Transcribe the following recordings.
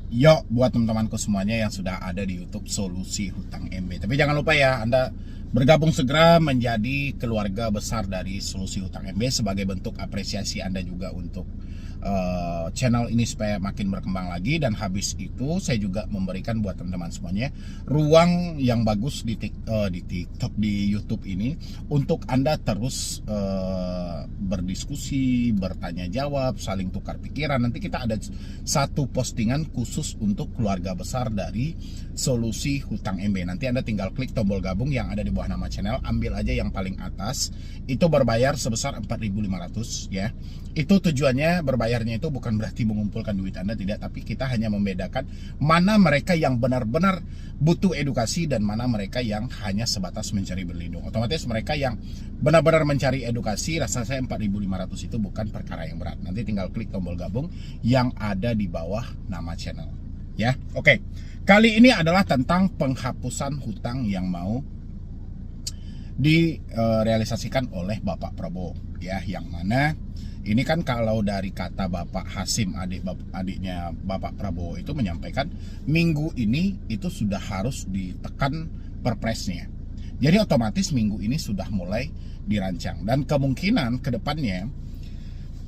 Yo, buat teman-temanku semuanya yang sudah ada di YouTube Solusi Hutang MB. Tapi jangan lupa ya, Anda bergabung segera menjadi keluarga besar dari Solusi Hutang MB sebagai bentuk apresiasi Anda juga untuk channel ini supaya makin berkembang lagi. Dan habis itu saya juga memberikan buat teman-teman semuanya ruang yang bagus di TikTok, di YouTube ini untuk Anda terus berdiskusi, bertanya jawab, saling tukar pikiran. Nanti kita ada satu postingan khusus untuk keluarga besar dari Solusi Hutang MB. Nanti Anda tinggal klik tombol gabung yang ada di bawah nama channel, ambil aja yang paling atas. Itu berbayar sebesar 4.500 ya. Itu tujuannya, berbayarnya itu bukan berarti mengumpulkan duit Anda, tidak, tapi kita hanya membedakan mana mereka yang benar-benar butuh edukasi dan mana mereka yang hanya sebatas mencari berlindung. Otomatis mereka yang benar-benar mencari edukasi, rasa saya 4.500 itu bukan perkara yang berat. Nanti tinggal klik tombol gabung yang ada di bawah nama channel. Ya, oke. Kali ini adalah tentang penghapusan hutang yang mau direalisasikan oleh Bapak Prabowo, ya, yang mana ini kan kalau dari kata Bapak Hasim, adiknya Bapak Prabowo itu menyampaikan minggu ini itu sudah harus ditekan perpresnya. Jadi otomatis minggu ini sudah mulai dirancang dan kemungkinan ke depannya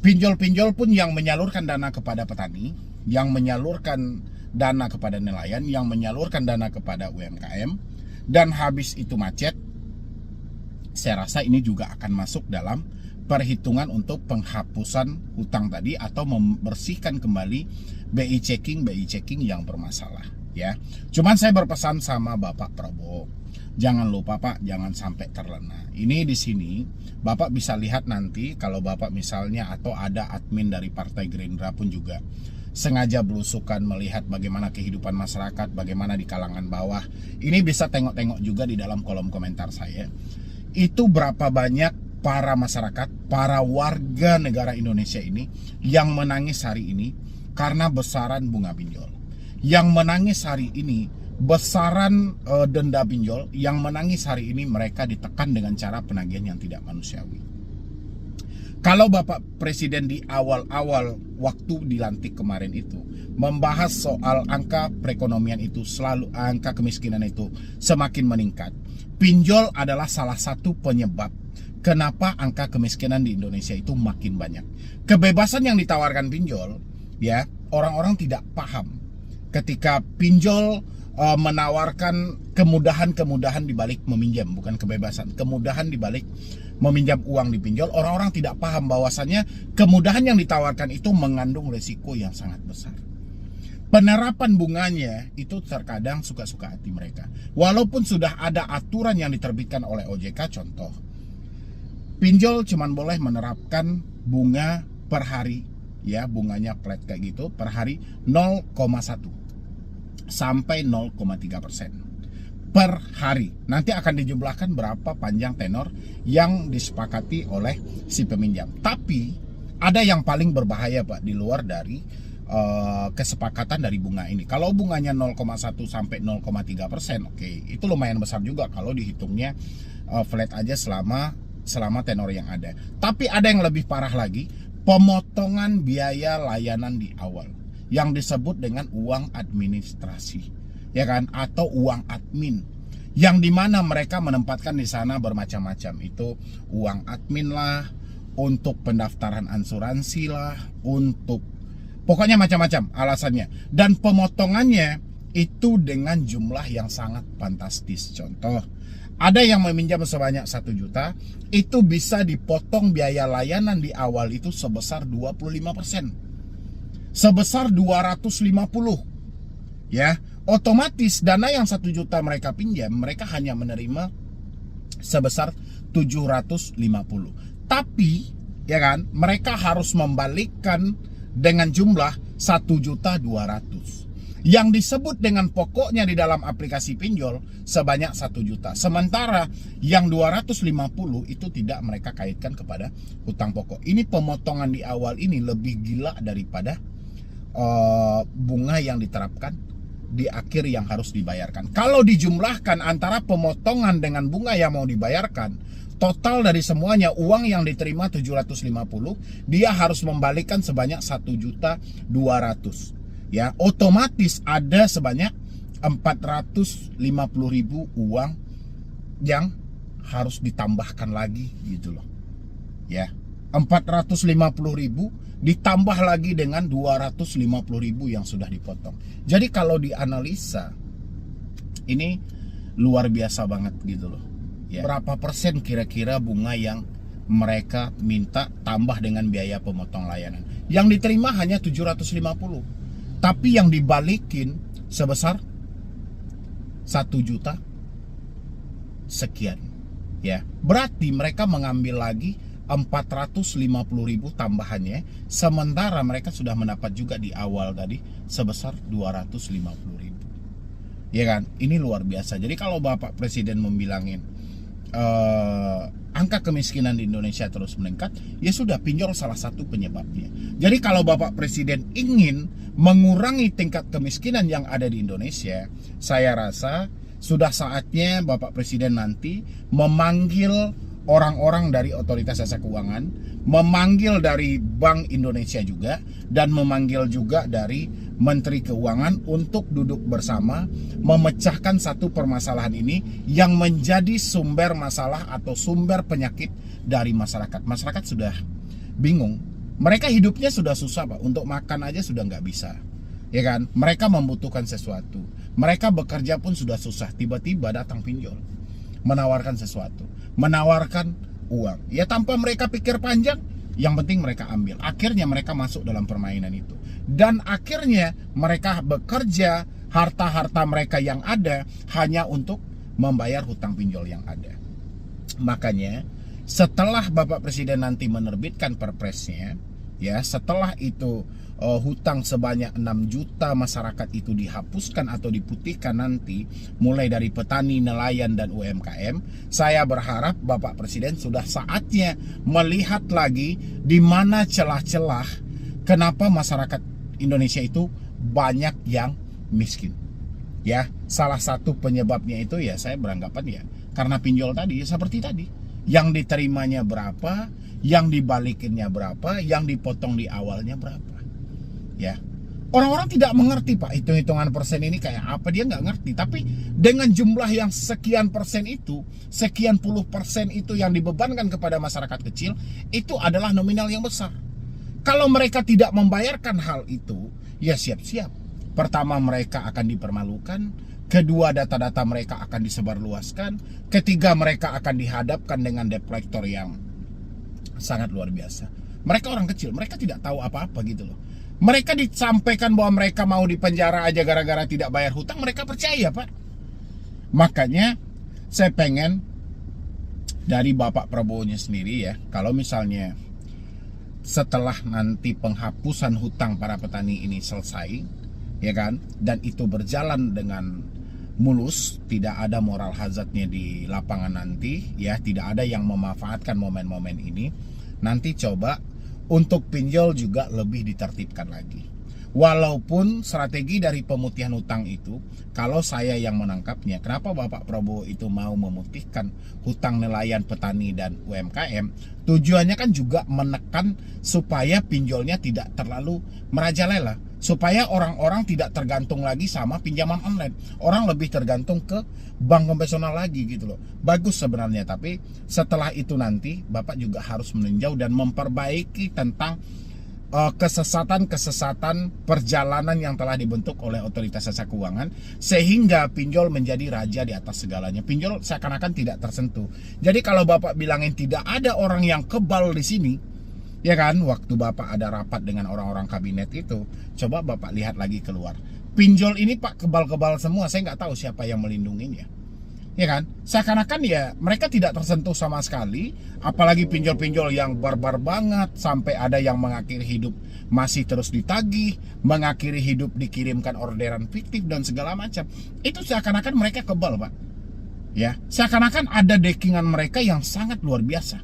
pinjol-pinjol pun yang menyalurkan dana kepada petani, yang menyalurkan dana kepada nelayan, yang menyalurkan dana kepada UMKM, dan habis itu macet, saya rasa ini juga akan masuk dalam perhitungan untuk penghapusan hutang tadi atau membersihkan kembali BI checking yang bermasalah, ya. Cuman saya berpesan sama Bapak Prabowo, jangan lupa Pak, jangan sampai terlena. Ini di sini Bapak bisa lihat nanti kalau Bapak misalnya atau ada admin dari Partai Gerindra pun juga sengaja belusukan melihat bagaimana kehidupan masyarakat, bagaimana di kalangan bawah. Ini bisa tengok-tengok juga di dalam kolom komentar saya. Itu berapa banyak para masyarakat, para warga negara Indonesia ini yang menangis hari ini karena besaran bunga pinjol. Yang menangis hari ini besaran denda pinjol, yang menangis hari ini mereka ditekan dengan cara penagihan yang tidak manusiawi. Kalau Bapak Presiden di awal-awal waktu dilantik kemarin itu membahas soal angka perekonomian itu selalu, angka kemiskinan itu semakin meningkat. Pinjol adalah salah satu penyebab kenapa angka kemiskinan di Indonesia itu makin banyak. Kebebasan yang ditawarkan pinjol, ya, orang-orang tidak paham ketika pinjol menawarkan kemudahan-kemudahan di balik meminjam, bukan kebebasan, kemudahan di balik meminjam uang di pinjol. Orang-orang tidak paham bahwasannya kemudahan yang ditawarkan itu mengandung resiko yang sangat besar. Penerapan bunganya itu terkadang suka-suka hati mereka. Walaupun sudah ada aturan yang diterbitkan oleh OJK, contoh, pinjol cuman boleh menerapkan bunga per hari, ya, bunganya flat kayak gitu, per hari 0,1 sampai 0,3% per hari. Nanti akan dijumlahkan berapa panjang tenor yang disepakati oleh si peminjam. Tapi ada yang paling berbahaya Pak, di luar dari kesepakatan dari bunga ini. Kalau bunganya 0,1 sampai 0,3%, oke, itu lumayan besar juga kalau dihitungnya flat aja selama tenor yang ada. Tapi ada yang lebih parah lagi, pemotongan biaya layanan di awal yang disebut dengan uang administrasi, ya kan, atau uang admin, yang dimana mereka menempatkan di sana bermacam-macam. Itu uang admin lah, untuk pendaftaran asuransi lah, untuk pokoknya macam-macam alasannya, dan pemotongannya itu dengan jumlah yang sangat fantastis. Contoh, ada yang meminjam sebanyak 1 juta, itu bisa dipotong biaya layanan di awal itu sebesar 25%. Sebesar 250, ya. Otomatis dana yang 1 juta mereka pinjam, mereka hanya menerima sebesar 750. Tapi, ya kan, mereka harus membalikkan dengan jumlah 1.200.000 yang disebut dengan pokoknya di dalam aplikasi pinjol sebanyak 1 juta. Sementara yang 250 itu tidak mereka kaitkan kepada hutang pokok. Ini pemotongan di awal ini lebih gila daripada bunga yang diterapkan di akhir yang harus dibayarkan. Kalau dijumlahkan antara pemotongan dengan bunga yang mau dibayarkan, total dari semuanya uang yang diterima 750, dia harus membalikkan sebanyak 1.200.000. ya otomatis ada sebanyak 450.000 uang yang harus ditambahkan lagi gitu loh. Ya, 450.000 ditambah lagi dengan 250.000 yang sudah dipotong. Jadi kalau dianalisa ini luar biasa banget gitu loh. Ya. Berapa persen kira-kira bunga yang mereka minta tambah dengan biaya pemotong layanan? Yang diterima hanya 750, tapi yang dibalikin sebesar 1 juta sekian. Ya, berarti mereka mengambil lagi 450.000 tambahannya, sementara mereka sudah mendapat juga di awal tadi sebesar 250.000. Ya kan, ini luar biasa. Jadi kalau Bapak Presiden membilangin angka kemiskinan di Indonesia terus meningkat, ya sudah, pinjol salah satu penyebabnya. Jadi kalau Bapak Presiden ingin mengurangi tingkat kemiskinan yang ada di Indonesia, saya rasa sudah saatnya Bapak Presiden nanti memanggil orang-orang dari Otoritas Jasa Keuangan, memanggil dari Bank Indonesia juga, dan memanggil juga dari Menteri Keuangan untuk duduk bersama memecahkan satu permasalahan ini yang menjadi sumber masalah atau sumber penyakit dari masyarakat. Masyarakat sudah bingung, mereka hidupnya sudah susah Pak, untuk makan aja sudah nggak bisa, ya kan? Mereka membutuhkan sesuatu, mereka bekerja pun sudah susah, tiba-tiba datang pinjol menawarkan sesuatu, menawarkan uang, ya tanpa mereka pikir panjang, yang penting mereka ambil. Akhirnya mereka masuk dalam permainan itu, dan akhirnya mereka bekerja, harta-harta mereka yang ada hanya untuk membayar hutang pinjol yang ada. Makanya setelah Bapak Presiden nanti menerbitkan perpresnya, ya setelah itu hutang sebanyak 6 juta masyarakat itu dihapuskan atau diputihkan nanti, mulai dari petani, nelayan, dan UMKM, saya berharap Bapak Presiden sudah saatnya melihat lagi di mana celah-celah kenapa masyarakat Indonesia itu banyak yang miskin. Ya, salah satu penyebabnya itu ya saya beranggapan ya karena pinjol tadi, ya seperti tadi. Yang diterimanya berapa, yang dibalikinnya berapa, yang dipotong di awalnya berapa. Ya, orang-orang tidak mengerti Pak, hitung-hitungan persen ini kayak apa, dia nggak ngerti. Tapi dengan jumlah yang sekian persen itu, sekian puluh persen itu yang dibebankan kepada masyarakat kecil, itu adalah nominal yang besar. Kalau mereka tidak membayarkan hal itu, ya siap-siap. Pertama, mereka akan dipermalukan. Kedua, data-data mereka akan disebarluaskan. Ketiga, mereka akan dihadapkan dengan debt collector yang sangat luar biasa. Mereka orang kecil, mereka tidak tahu apa-apa gitu loh. Mereka disampaikan bahwa mereka mau dipenjara aja gara-gara tidak bayar hutang, mereka percaya Pak. Makanya saya pengen dari Bapak Prabowo-nya sendiri ya, kalau misalnya setelah nanti penghapusan hutang para petani ini selesai, ya kan, dan itu berjalan dengan mulus, tidak ada moral hazardnya di lapangan nanti, ya tidak ada yang memanfaatkan momen-momen ini, nanti coba untuk pinjol juga lebih ditertibkan lagi. Walaupun strategi dari pemutihan hutang itu, kalau saya yang menangkapnya, kenapa Bapak Prabowo itu mau memutihkan hutang nelayan, petani, dan UMKM, tujuannya kan juga menekan supaya pinjolnya tidak terlalu merajalela, supaya orang-orang tidak tergantung lagi sama pinjaman online. Orang lebih tergantung ke bank konvensional lagi gitu loh. Bagus sebenarnya, tapi setelah itu nanti Bapak juga harus meninjau dan memperbaiki tentang kesesatan-kesesatan perjalanan yang telah dibentuk oleh Otoritas Jasa Keuangan, sehingga pinjol menjadi raja di atas segalanya. Pinjol seakan-akan tidak tersentuh. Jadi kalau Bapak bilangin tidak ada orang yang kebal di sini, ya kan, waktu Bapak ada rapat dengan orang-orang kabinet itu, coba Bapak lihat lagi keluar. Pinjol ini Pak kebal-kebal semua, saya nggak tahu siapa yang melindunginya. Ya kan, seakan-akan ya mereka tidak tersentuh sama sekali, apalagi pinjol-pinjol yang barbar banget, sampai ada yang mengakhiri hidup masih terus ditagih, mengakhiri hidup dikirimkan orderan fiktif dan segala macam. Itu seakan-akan mereka kebal Pak. Ya, seakan-akan ada dekingan mereka yang sangat luar biasa.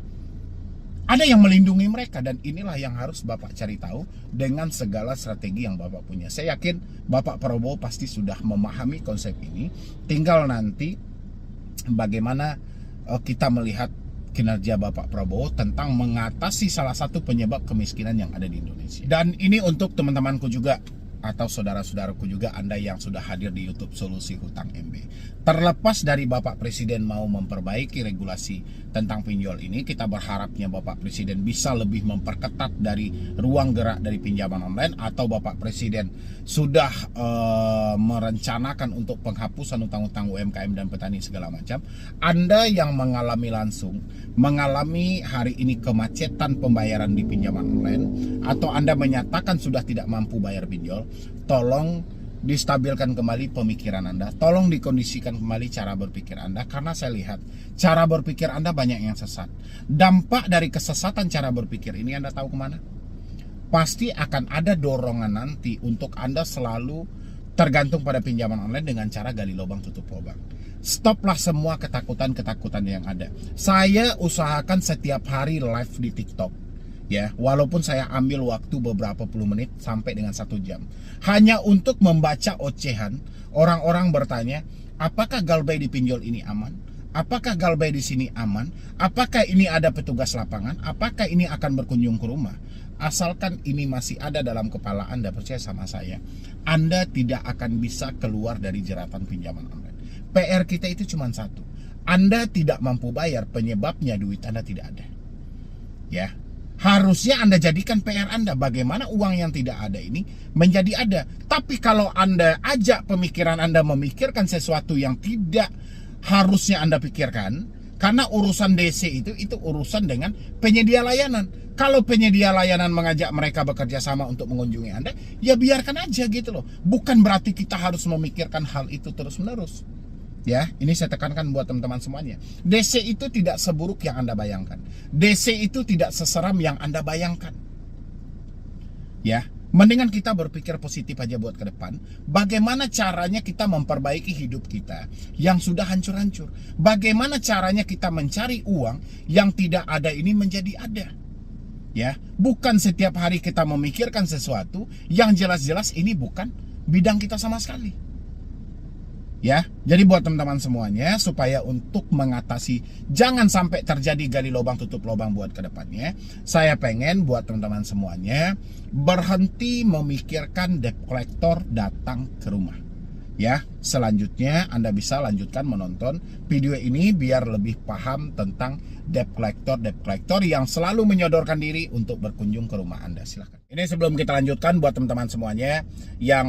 Ada yang melindungi mereka, dan inilah yang harus Bapak cari tahu dengan segala strategi yang Bapak punya. Saya yakin Bapak Prabowo pasti sudah memahami konsep ini. Tinggal nanti bagaimana kita melihat kinerja Bapak Prabowo tentang mengatasi salah satu penyebab kemiskinan yang ada di Indonesia. Dan ini untuk teman-temanku juga, atau saudara-saudaraku juga Anda yang sudah hadir di YouTube Solusi Hutang MB. Terlepas dari Bapak Presiden mau memperbaiki regulasi tentang pinjol ini, kita berharapnya Bapak Presiden bisa lebih memperketat dari ruang gerak dari pinjaman online, atau Bapak Presiden sudah merencanakan untuk penghapusan utang-utang UMKM dan petani segala macam. Anda yang mengalami hari ini kemacetan pembayaran di pinjaman online, atau Anda menyatakan sudah tidak mampu bayar pinjol, tolong distabilkan kembali pemikiran Anda, tolong dikondisikan kembali cara berpikir Anda, karena saya lihat cara berpikir Anda banyak yang sesat. Dampak dari kesesatan cara berpikir ini Anda tahu kemana? Pasti akan ada dorongan nanti untuk Anda selalu tergantung pada pinjaman online dengan cara gali lubang tutup lubang. Stoplah semua ketakutan-ketakutan yang ada. Saya usahakan setiap hari live di TikTok, ya, walaupun saya ambil waktu beberapa puluh menit sampai dengan 1 jam, hanya untuk membaca ocehan. Orang-orang bertanya, apakah Galbay di pinjol ini aman? Apakah Galbay di sini aman? Apakah ini ada petugas lapangan? Apakah ini akan berkunjung ke rumah? Asalkan ini masih ada dalam kepala Anda, percaya sama saya, Anda tidak akan bisa keluar dari jeratan pinjaman online. PR kita itu cuma satu, Anda tidak mampu bayar, penyebabnya duit Anda tidak ada. Ya, harusnya Anda jadikan PR Anda bagaimana uang yang tidak ada ini menjadi ada. Tapi kalau Anda ajak pemikiran Anda memikirkan sesuatu yang tidak harusnya Anda pikirkan, karena urusan DC itu urusan dengan penyedia layanan. Kalau penyedia layanan mengajak mereka bekerja sama untuk mengunjungi Anda, ya biarkan aja gitu loh. Bukan berarti kita harus memikirkan hal itu terus-menerus. Ya, ini saya tekankan buat teman-teman semuanya. DC itu tidak seburuk yang Anda bayangkan. DC itu tidak seseram yang Anda bayangkan. Ya, mendingan kita berpikir positif aja buat ke depan. Bagaimana caranya kita memperbaiki hidup kita yang sudah hancur-hancur? Bagaimana caranya kita mencari uang yang tidak ada ini menjadi ada? Ya, bukan setiap hari kita memikirkan sesuatu yang jelas-jelas ini bukan bidang kita sama sekali. Ya, jadi buat teman-teman semuanya, supaya untuk mengatasi jangan sampai terjadi gali lubang tutup lubang buat kedepannya, saya pengen buat teman-teman semuanya berhenti memikirkan debt collector datang ke rumah. Ya, selanjutnya Anda bisa lanjutkan menonton video ini biar lebih paham tentang debt collector yang selalu menyodorkan diri untuk berkunjung ke rumah Anda. Silahkan. Ini sebelum kita lanjutkan, buat teman-teman semuanya yang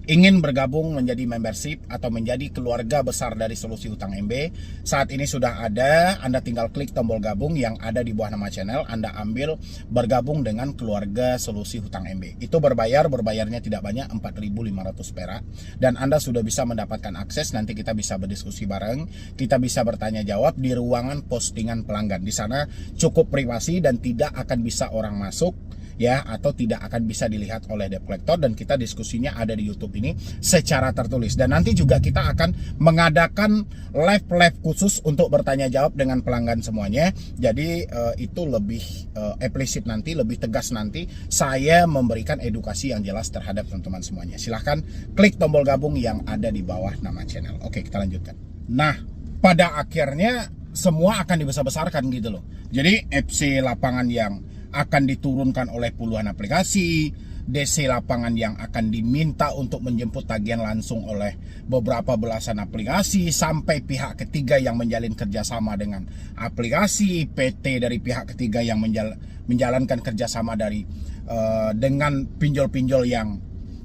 ingin bergabung menjadi membership atau menjadi keluarga besar dari Solusi Hutang MB, saat ini sudah ada. Anda tinggal klik tombol gabung yang ada di bawah nama channel, Anda ambil bergabung dengan keluarga Solusi Hutang MB. Itu berbayarnya tidak banyak, 4.500 perak, dan Anda sudah bisa mendapatkan akses. Nanti kita bisa berdiskusi bareng, kita bisa bertanya jawab di ruangan postingan pelanggan. Di sana cukup privasi dan tidak akan bisa orang masuk, ya, atau tidak akan bisa dilihat oleh debt collector, dan kita diskusinya ada di YouTube ini secara tertulis. Dan nanti juga kita akan mengadakan live khusus untuk bertanya jawab dengan pelanggan semuanya. Jadi itu lebih eksplisit nanti, lebih tegas nanti saya memberikan edukasi yang jelas terhadap teman-teman semuanya. Silahkan klik tombol gabung yang ada di bawah nama channel. Oke, kita lanjutkan. Nah, pada akhirnya semua akan dibesar-besarkan gitu loh. Jadi FC lapangan yang akan diturunkan oleh puluhan aplikasi, DC lapangan yang akan diminta untuk menjemput tagihan langsung oleh beberapa belasan aplikasi, sampai pihak ketiga yang menjalin kerjasama dengan aplikasi, PT dari pihak ketiga yang menjalankan kerjasama dengan pinjol-pinjol yang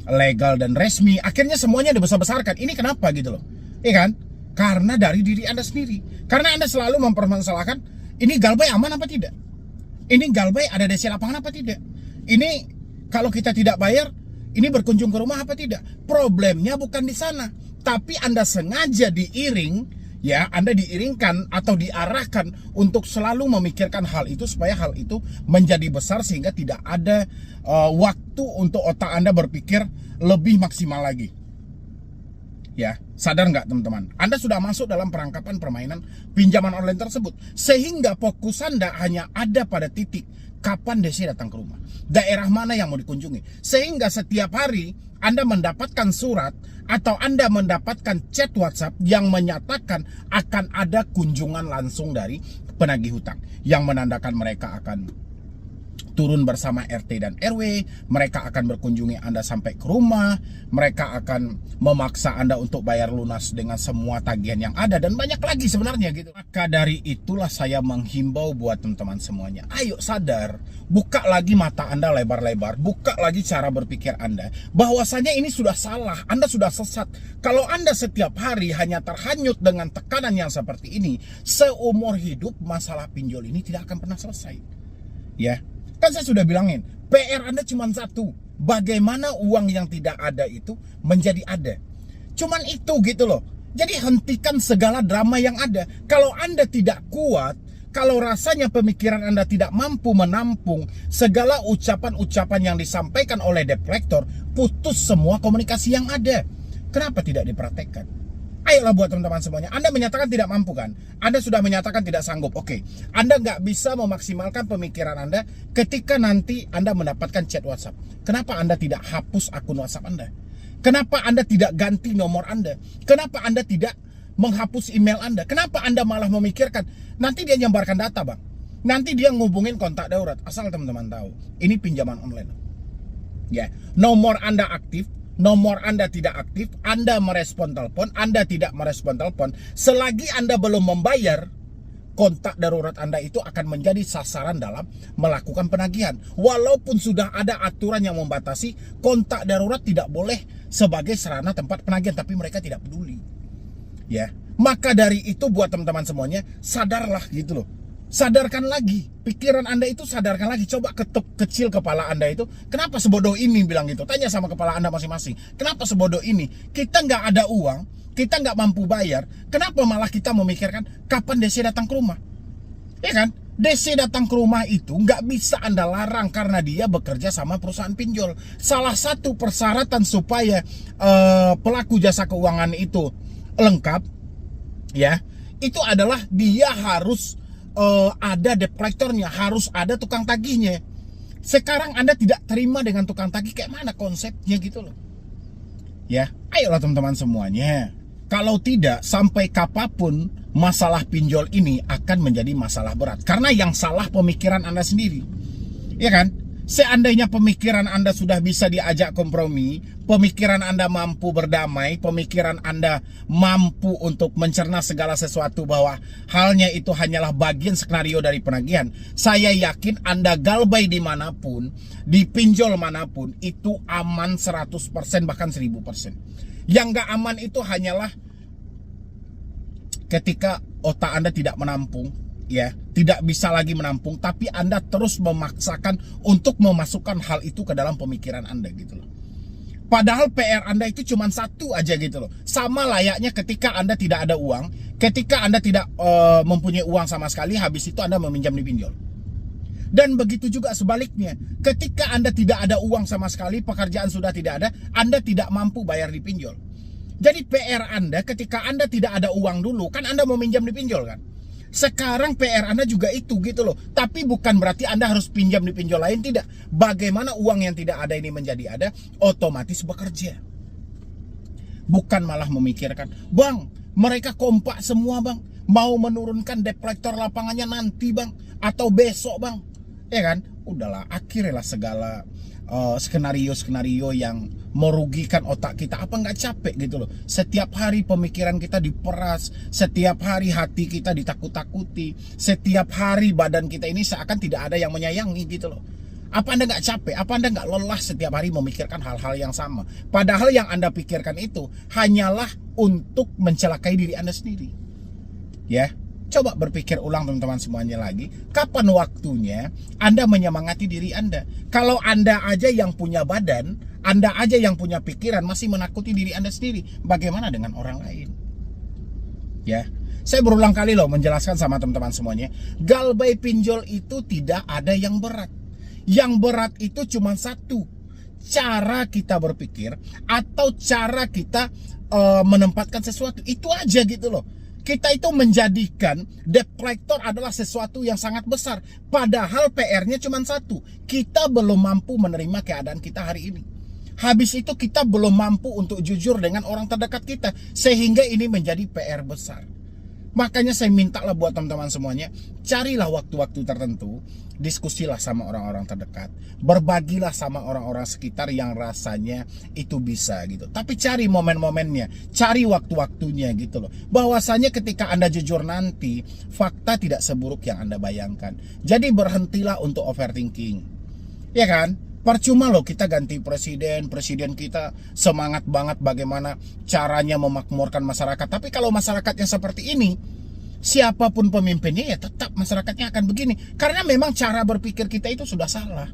legal dan resmi. Akhirnya semuanya dibesar-besarkan. Ini kenapa gitu loh? Iya kan? Karena dari diri Anda sendiri. Karena Anda selalu mempermasalahkan, ini Galbay aman apa tidak? Ini Galbay ada DC lapangan apa tidak? Ini kalau kita tidak bayar, ini berkunjung ke rumah apa tidak? Problemnya bukan di sana, tapi Anda sengaja diiring, ya, Anda diiringkan atau diarahkan untuk selalu memikirkan hal itu supaya hal itu menjadi besar sehingga tidak ada waktu untuk otak Anda berpikir lebih maksimal lagi. Ya, sadar nggak teman-teman? Anda sudah masuk dalam perangkapan permainan pinjaman online tersebut, sehingga fokus Anda hanya ada pada titik kapan DC datang ke rumah, daerah mana yang mau dikunjungi, sehingga setiap hari Anda mendapatkan surat atau Anda mendapatkan chat WhatsApp yang menyatakan akan ada kunjungan langsung dari penagih hutang, yang menandakan mereka akan turun bersama RT dan RW, mereka akan berkunjungi Anda sampai ke rumah, mereka akan memaksa Anda untuk bayar lunas dengan semua tagihan yang ada, dan banyak lagi sebenarnya gitu. Maka dari itulah saya menghimbau buat teman-teman semuanya, ayo sadar, buka lagi mata Anda lebar-lebar, buka lagi cara berpikir Anda, bahwasanya ini sudah salah, Anda sudah sesat. Kalau Anda setiap hari hanya terhanyut dengan tekanan yang seperti ini, seumur hidup masalah pinjol ini tidak akan pernah selesai. Ya, kan saya sudah bilangin, PR Anda cuma satu, bagaimana uang yang tidak ada itu menjadi ada. Cuman itu gitu loh. Jadi hentikan segala drama yang ada. Kalau Anda tidak kuat, kalau rasanya pemikiran Anda tidak mampu menampung segala ucapan-ucapan yang disampaikan oleh debt collector, putus semua komunikasi yang ada. Kenapa tidak dipraktekkan? Ayolah buat teman-teman semuanya. Anda menyatakan tidak mampu kan? Anda sudah menyatakan tidak sanggup. Oke, Anda nggak bisa memaksimalkan pemikiran Anda ketika nanti Anda mendapatkan chat WhatsApp. Kenapa Anda tidak hapus akun WhatsApp Anda? Kenapa Anda tidak ganti nomor Anda? Kenapa Anda tidak menghapus email Anda? Kenapa Anda malah memikirkan nanti dia nyebarkan data, Bang? Nanti dia ngubungin kontak darurat. Asal teman-teman tahu, ini pinjaman online. Ya, nomor Anda aktif, nomor Anda tidak aktif, Anda merespon telepon, Anda tidak merespon telepon, selagi Anda belum membayar, kontak darurat Anda itu akan menjadi sasaran dalam melakukan penagihan. Walaupun sudah ada aturan yang membatasi kontak darurat tidak boleh sebagai sarana tempat penagihan, tapi mereka tidak peduli. Ya, maka dari itu buat teman-teman semuanya, sadarlah gitu loh. Sadarkan lagi, pikiran Anda itu sadarkan lagi. Coba ketuk kecil kepala Anda itu, kenapa sebodoh ini bilang gitu. Tanya sama kepala Anda masing-masing, kenapa sebodoh ini? Kita nggak ada uang, kita nggak mampu bayar, kenapa malah kita memikirkan kapan DC datang ke rumah? Ya kan? DC datang ke rumah itu nggak bisa Anda larang karena dia bekerja sama perusahaan pinjol. Salah satu persyaratan supaya pelaku jasa keuangan itu lengkap, ya, itu adalah dia harus ada debt collectornya, harus ada tukang tagihnya. Sekarang Anda tidak terima dengan tukang tagih, kayak mana konsepnya gitu loh. Ya, ayolah teman-teman semuanya. Kalau tidak, sampai kapanpun masalah pinjol ini akan menjadi masalah berat. Karena yang salah pemikiran Anda sendiri. Ya kan? Seandainya pemikiran Anda sudah bisa diajak kompromi, pemikiran Anda mampu berdamai, pemikiran Anda mampu untuk mencerna segala sesuatu bahwa halnya itu hanyalah bagian skenario dari penagihan, saya yakin Anda galbay dimanapun, di pinjol manapun, itu aman 100% bahkan 1000%. Yang gak aman itu hanyalah ketika otak Anda tidak menampung, ya, tidak bisa lagi menampung, tapi Anda terus memaksakan untuk memasukkan hal itu ke dalam pemikiran Anda gitu loh. Padahal PR Anda itu cuma satu aja gitu loh. Sama layaknya ketika Anda tidak ada uang, ketika Anda tidak mempunyai uang sama sekali, habis itu Anda meminjam di pinjol. Dan begitu juga sebaliknya, ketika Anda tidak ada uang sama sekali, pekerjaan sudah tidak ada, Anda tidak mampu bayar di pinjol. Jadi PR Anda ketika Anda tidak ada uang dulu, kan Anda meminjam di pinjol kan? Sekarang PR Anda juga itu gitu loh. Tapi bukan berarti Anda harus pinjam di pinjol lain, tidak. Bagaimana uang yang tidak ada ini menjadi ada, otomatis bekerja. Bukan malah memikirkan, Bang, mereka kompak semua Bang, mau menurunkan debt collector lapangannya nanti Bang, atau besok Bang. Ya kan? Udahlah, akhirnya segala skenario-skenario yang merugikan otak kita. Apa nggak capek gitu loh? Setiap hari pemikiran kita diperas, setiap hari hati kita ditakut-takuti, setiap hari badan kita ini seakan tidak ada yang menyayangi gitu loh. Apa Anda nggak capek? Apa Anda nggak lelah setiap hari memikirkan hal-hal yang sama? Padahal yang Anda pikirkan itu hanyalah untuk mencelakai diri Anda sendiri. Ya. Coba berpikir ulang teman-teman semuanya lagi. Kapan waktunya Anda menyemangati diri Anda? Kalau Anda aja yang punya badan, Anda aja yang punya pikiran masih menakuti diri Anda sendiri, bagaimana dengan orang lain? Ya, saya berulang kali loh menjelaskan sama teman-teman semuanya, galbay pinjol itu tidak ada yang berat. Yang berat itu cuma satu, cara kita berpikir atau cara kita menempatkan sesuatu. Itu aja gitu loh. Kita itu menjadikan debt collector adalah sesuatu yang sangat besar. Padahal PR-nya cuma satu. Kita belum mampu menerima keadaan kita hari ini. Habis itu kita belum mampu untuk jujur dengan orang terdekat kita. Sehingga ini menjadi PR besar. Makanya saya minta lah buat teman-teman semuanya, carilah waktu-waktu tertentu, diskusilah sama orang-orang terdekat, berbagilah sama orang-orang sekitar yang rasanya itu bisa gitu. Tapi cari momen-momennya, cari waktu-waktunya gitu loh. Bahwasanya ketika Anda jujur nanti, fakta tidak seburuk yang Anda bayangkan. Jadi berhentilah untuk overthinking. Ya kan? Percuma loh kita ganti presiden kita semangat banget bagaimana caranya memakmurkan masyarakat. Tapi kalau masyarakatnya seperti ini, siapapun pemimpinnya ya tetap masyarakatnya akan begini. Karena memang cara berpikir kita itu sudah salah.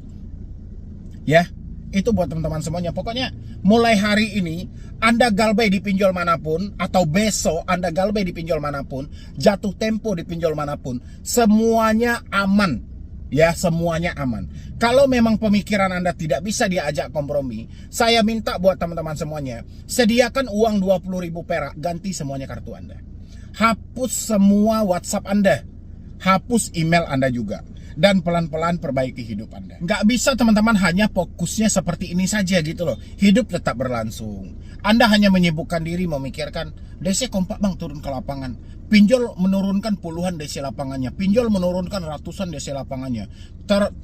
Ya, itu buat teman-teman semuanya. Pokoknya mulai hari ini Anda galbay di pinjol manapun, atau besok Anda galbay di pinjol manapun, jatuh tempo di pinjol manapun, semuanya aman. Ya, semuanya aman. Kalau memang pemikiran Anda tidak bisa diajak kompromi, saya minta buat teman-teman semuanya, sediakan uang 20.000 perak, ganti semuanya kartu Anda. Hapus semua WhatsApp Anda, hapus email Anda juga, dan pelan-pelan perbaiki hidup Anda. Nggak bisa teman-teman hanya fokusnya seperti ini saja gitu loh. Hidup tetap berlangsung. Anda hanya menyibukkan diri memikirkan, DC kompak bang turun ke lapangan. Pinjol menurunkan puluhan DC lapangannya. Pinjol menurunkan ratusan DC lapangannya.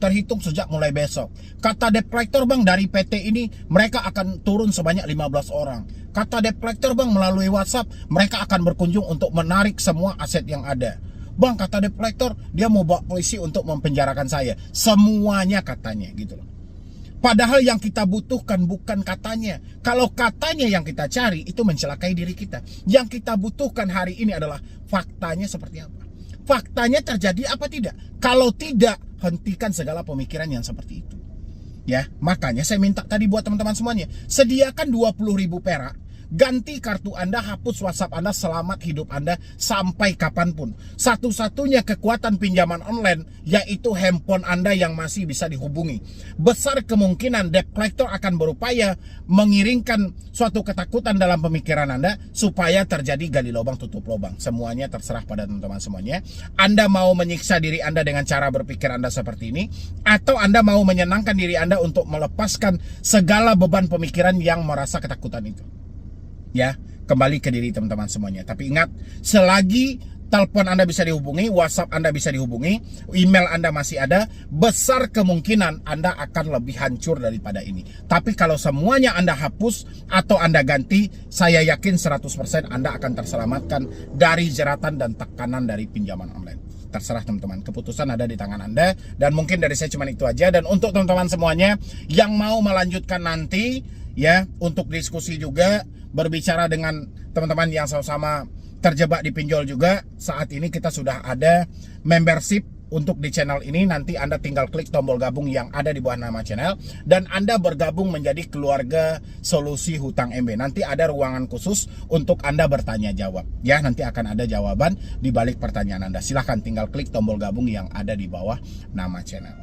Terhitung sejak mulai besok. Kata debt collector bang, dari PT ini mereka akan turun sebanyak 15 orang. Kata debt collector bang, melalui WhatsApp mereka akan berkunjung untuk menarik semua aset yang ada. Bang, kata debt collector dia mau bawa polisi untuk mempenjarakan saya. Semuanya katanya gitu loh. Padahal yang kita butuhkan bukan katanya. Kalau katanya yang kita cari, itu mencelakai diri kita. Yang kita butuhkan hari ini adalah faktanya seperti apa. Faktanya terjadi apa tidak? Kalau tidak, hentikan segala pemikiran yang seperti itu. Ya, makanya saya minta tadi buat teman-teman semuanya, sediakan 20.000 perak. Ganti kartu Anda, hapus WhatsApp Anda, selamat hidup Anda sampai kapanpun. Satu-satunya kekuatan pinjaman online yaitu handphone Anda yang masih bisa dihubungi. Besar kemungkinan debt collector akan berupaya mengiringkan suatu ketakutan dalam pemikiran Anda supaya terjadi gali lubang tutup lubang. Semuanya terserah pada teman-teman semuanya. Anda mau menyiksa diri Anda dengan cara berpikir Anda seperti ini, atau Anda mau menyenangkan diri Anda untuk melepaskan segala beban pemikiran yang merasa ketakutan itu. Ya, kembali ke diri teman-teman semuanya. Tapi ingat, selagi telepon Anda bisa dihubungi, WhatsApp Anda bisa dihubungi, email Anda masih ada, besar kemungkinan Anda akan lebih hancur daripada ini. Tapi kalau semuanya Anda hapus atau Anda ganti, saya yakin 100% Anda akan terselamatkan dari jeratan dan tekanan dari pinjaman online. Terserah teman-teman, keputusan ada di tangan Anda. Dan mungkin dari saya cuma itu aja. Dan untuk teman-teman semuanya yang mau melanjutkan nanti, ya, untuk diskusi juga, berbicara dengan teman-teman yang sama-sama terjebak di pinjol juga, saat ini kita sudah ada membership untuk di channel ini. Nanti Anda tinggal klik tombol gabung yang ada di bawah nama channel, dan Anda bergabung menjadi keluarga solusi hutang MB. Nanti ada ruangan khusus untuk Anda bertanya jawab. Ya, nanti akan ada jawaban di balik pertanyaan Anda. Silahkan tinggal klik tombol gabung yang ada di bawah nama channel.